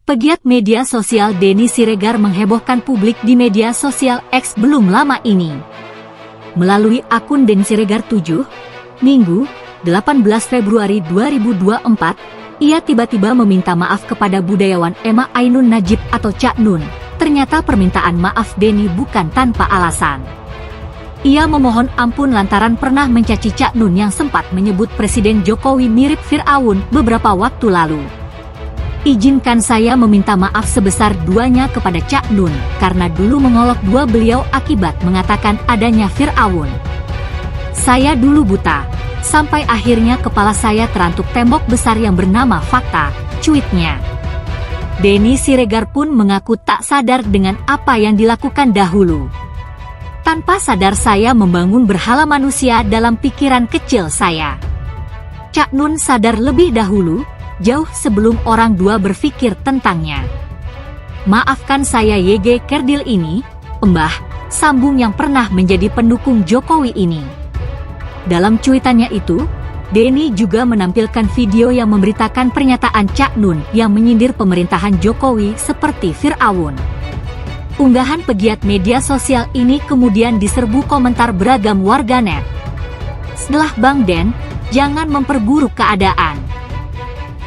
Pegiat media sosial Denny Siregar menghebohkan publik di media sosial X belum lama ini. Melalui akun Denny Siregar 7, Minggu, 18 Februari 2024, ia tiba-tiba meminta maaf kepada budayawan Emma Ainun Najib atau Cak Nun. Ternyata permintaan maaf Denny bukan tanpa alasan. Ia memohon ampun lantaran pernah mencaci Cak Nun yang sempat menyebut Presiden Jokowi mirip Fir'aun beberapa waktu lalu. Izinkan saya meminta maaf sebesar duanya kepada Cak Nun, karena dulu mengolok dua beliau akibat mengatakan adanya Fir'aun. Saya dulu buta, sampai akhirnya kepala saya terantuk tembok besar yang bernama fakta, cuitnya. Denny Siregar pun mengaku tak sadar dengan apa yang dilakukan dahulu. Tanpa sadar saya membangun berhala manusia dalam pikiran kecil saya. Cak Nun sadar lebih dahulu, jauh sebelum orang dua berpikir tentangnya. Maafkan saya YG Kerdil ini, Mbah, sambung yang pernah menjadi pendukung Jokowi ini. Dalam cuitannya itu, Denny juga menampilkan video yang memberitakan pernyataan Cak Nun yang menyindir pemerintahan Jokowi seperti Fir'aun. Unggahan pegiat media sosial ini kemudian diserbu komentar beragam warganet. Setelah Bang Den, jangan memperburuk keadaan.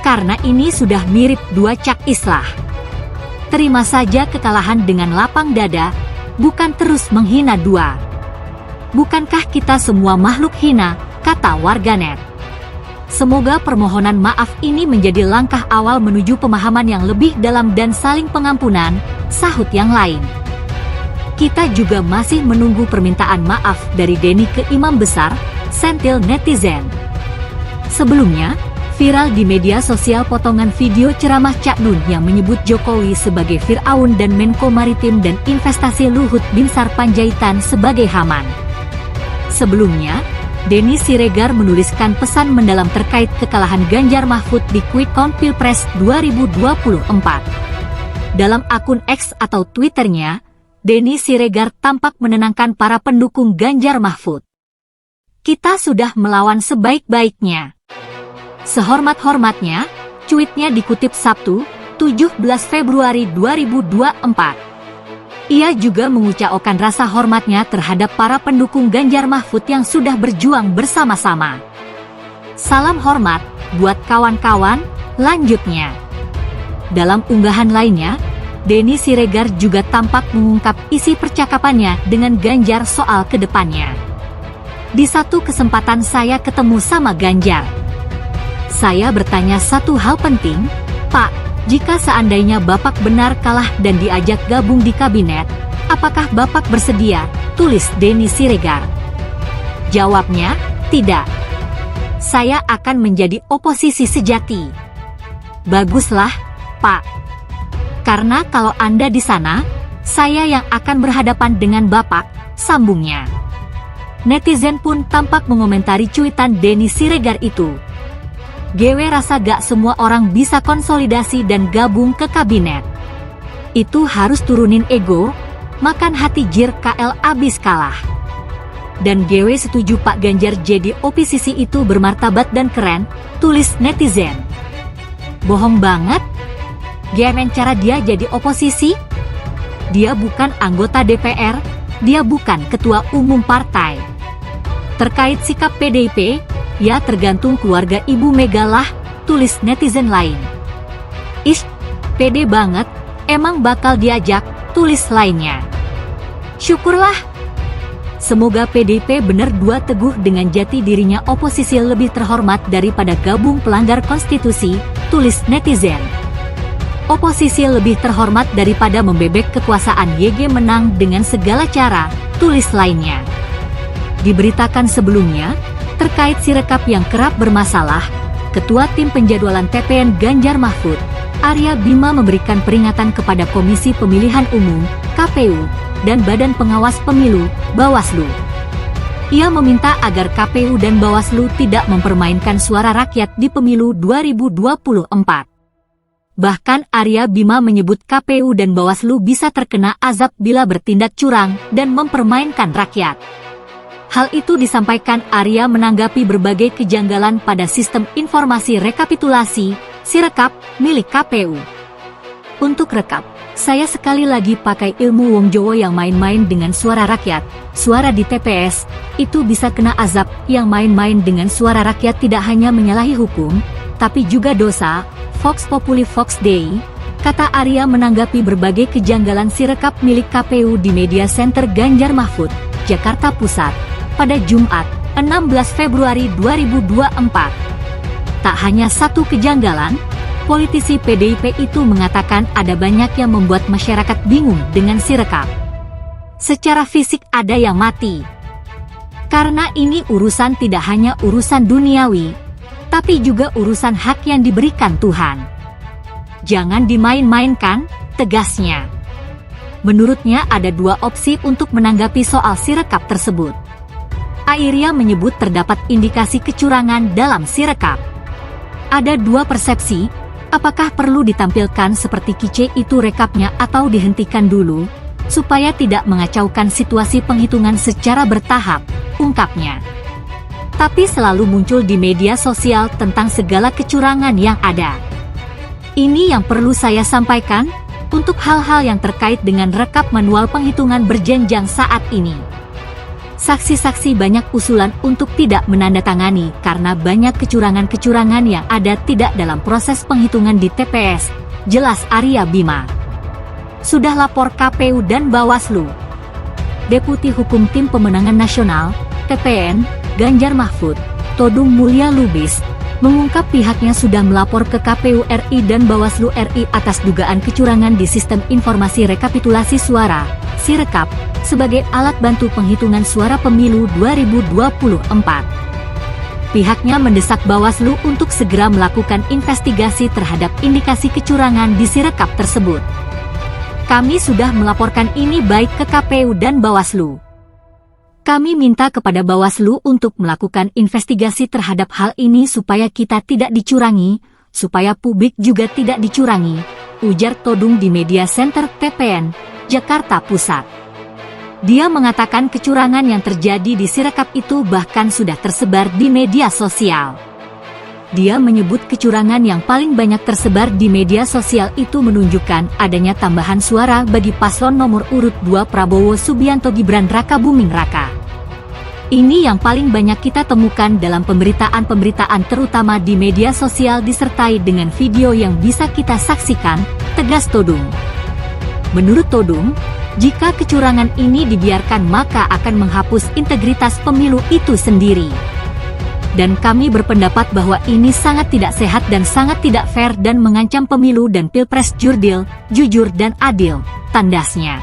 Karena ini sudah mirip dua Cak Islah. Terima saja kekalahan dengan lapang dada, bukan terus menghina dua. Bukankah kita semua makhluk hina, kata warganet. Semoga permohonan maaf ini menjadi langkah awal menuju pemahaman yang lebih dalam dan saling pengampunan, sahut yang lain. Kita juga masih menunggu permintaan maaf dari Denny ke Imam Besar, sentil netizen. Sebelumnya, viral di media sosial potongan video ceramah Cak Nun yang menyebut Jokowi sebagai Fir'aun dan Menko Maritim dan Investasi Luhut Binsar Panjaitan sebagai Haman. Sebelumnya, Denny Siregar menuliskan pesan mendalam terkait kekalahan Ganjar Mahfud di quick count Pilpres 2024. Dalam akun X atau Twitternya, Denny Siregar tampak menenangkan para pendukung Ganjar Mahfud. Kita sudah melawan sebaik-baiknya. Sehormat-hormatnya, cuitnya dikutip Sabtu, 17 Februari 2024. Ia juga mengucapkan rasa hormatnya terhadap para pendukung Ganjar Mahfud yang sudah berjuang bersama-sama. Salam hormat buat kawan-kawan, lanjutnya. Dalam unggahan lainnya, Denny Siregar juga tampak mengungkap isi percakapannya dengan Ganjar soal kedepannya. Di satu kesempatan saya ketemu sama Ganjar. Saya bertanya satu hal penting, Pak, jika seandainya Bapak benar kalah dan diajak gabung di kabinet, apakah Bapak bersedia? Tulis Denny Siregar. Jawabnya, tidak. Saya akan menjadi oposisi sejati. Baguslah, Pak. Karena kalau Anda di sana, saya yang akan berhadapan dengan Bapak, sambungnya. Netizen pun tampak mengomentari cuitan Denny Siregar itu. Gewe rasa gak semua orang bisa konsolidasi dan gabung ke kabinet. Itu harus turunin ego, makan hati jir KL abis kalah. Dan gewe setuju Pak Ganjar jadi oposisi itu bermartabat dan keren, tulis netizen. Bohong banget. Gimana cara dia jadi oposisi? Dia bukan anggota DPR, dia bukan ketua umum partai. Terkait sikap PDIP, ya tergantung keluarga Ibu Mega lah, tulis netizen lain. Ish, pede banget, emang bakal diajak, tulis lainnya. Syukurlah. Semoga PDIP bener dua teguh dengan jati dirinya oposisi lebih terhormat daripada gabung pelanggar konstitusi, tulis netizen. Oposisi lebih terhormat daripada membebek kekuasaan YG menang dengan segala cara, tulis lainnya. Diberitakan sebelumnya, terkait Sirekap yang kerap bermasalah, Ketua Tim Penjadwalan TPN Ganjar Mahfud, Arya Bima memberikan peringatan kepada Komisi Pemilihan Umum, KPU, dan Badan Pengawas Pemilu, Bawaslu. Ia meminta agar KPU dan Bawaslu tidak mempermainkan suara rakyat di pemilu 2024. Bahkan Arya Bima menyebut KPU dan Bawaslu bisa terkena azab bila bertindak curang dan mempermainkan rakyat. Hal itu disampaikan Arya menanggapi berbagai kejanggalan pada sistem informasi rekapitulasi, Sirekap, milik KPU. Untuk rekap, saya sekali lagi pakai ilmu Wong Jowo yang main-main dengan suara rakyat. Suara di TPS, itu bisa kena azab. Yang main-main dengan suara rakyat tidak hanya menyalahi hukum, tapi juga dosa. Vox Populi Vox Dei, kata Arya menanggapi berbagai kejanggalan sirekap milik KPU di Media Center Ganjar Mahfud, Jakarta Pusat, pada Jumat, 16 Februari 2024. Tak hanya satu kejanggalan, politisi PDIP itu mengatakan ada banyak yang membuat masyarakat bingung dengan sirekap. Secara fisik ada yang mati. Karena ini urusan tidak hanya urusan duniawi, tapi juga urusan hak yang diberikan Tuhan. Jangan dimain-mainkan, tegasnya. Menurutnya ada dua opsi untuk menanggapi soal sirekap tersebut. Arya menyebut terdapat indikasi kecurangan dalam sirekap. Ada dua persepsi, apakah perlu ditampilkan seperti kice itu rekapnya atau dihentikan dulu, supaya tidak mengacaukan situasi penghitungan secara bertahap, ungkapnya. Tapi selalu muncul di media sosial tentang segala kecurangan yang ada. Ini yang perlu saya sampaikan, untuk hal-hal yang terkait dengan rekap manual penghitungan berjenjang saat ini. Saksi-saksi banyak usulan untuk tidak menandatangani karena banyak kecurangan-kecurangan yang ada tidak dalam proses penghitungan di TPS, jelas Arya Bima. Sudah lapor KPU dan Bawaslu. Deputi Hukum Tim Pemenangan Nasional, TPN, Ganjar Mahfud, Todung Mulya Lubis, mengungkap pihaknya sudah melapor ke KPU RI dan Bawaslu RI atas dugaan kecurangan di sistem informasi rekapitulasi suara, Sirekap, sebagai alat bantu penghitungan suara pemilu 2024. Pihaknya mendesak Bawaslu untuk segera melakukan investigasi terhadap indikasi kecurangan di Sirekap tersebut. Kami sudah melaporkan ini baik ke KPU dan Bawaslu. Kami minta kepada Bawaslu untuk melakukan investigasi terhadap hal ini supaya kita tidak dicurangi, supaya publik juga tidak dicurangi, ujar Todung di Media Center TPN, Jakarta Pusat. Dia mengatakan kecurangan yang terjadi di Sirekap itu bahkan sudah tersebar di media sosial. Dia menyebut kecurangan yang paling banyak tersebar di media sosial itu menunjukkan adanya tambahan suara bagi paslon nomor urut 2 Prabowo Subianto Gibran Raka Buming Raka. Ini yang paling banyak kita temukan dalam pemberitaan-pemberitaan terutama di media sosial disertai dengan video yang bisa kita saksikan, tegas Todung. Menurut Todung, jika kecurangan ini dibiarkan maka akan menghapus integritas pemilu itu sendiri. Dan kami berpendapat bahwa ini sangat tidak sehat dan sangat tidak fair dan mengancam pemilu dan pilpres jurdil, jujur dan adil, tandasnya.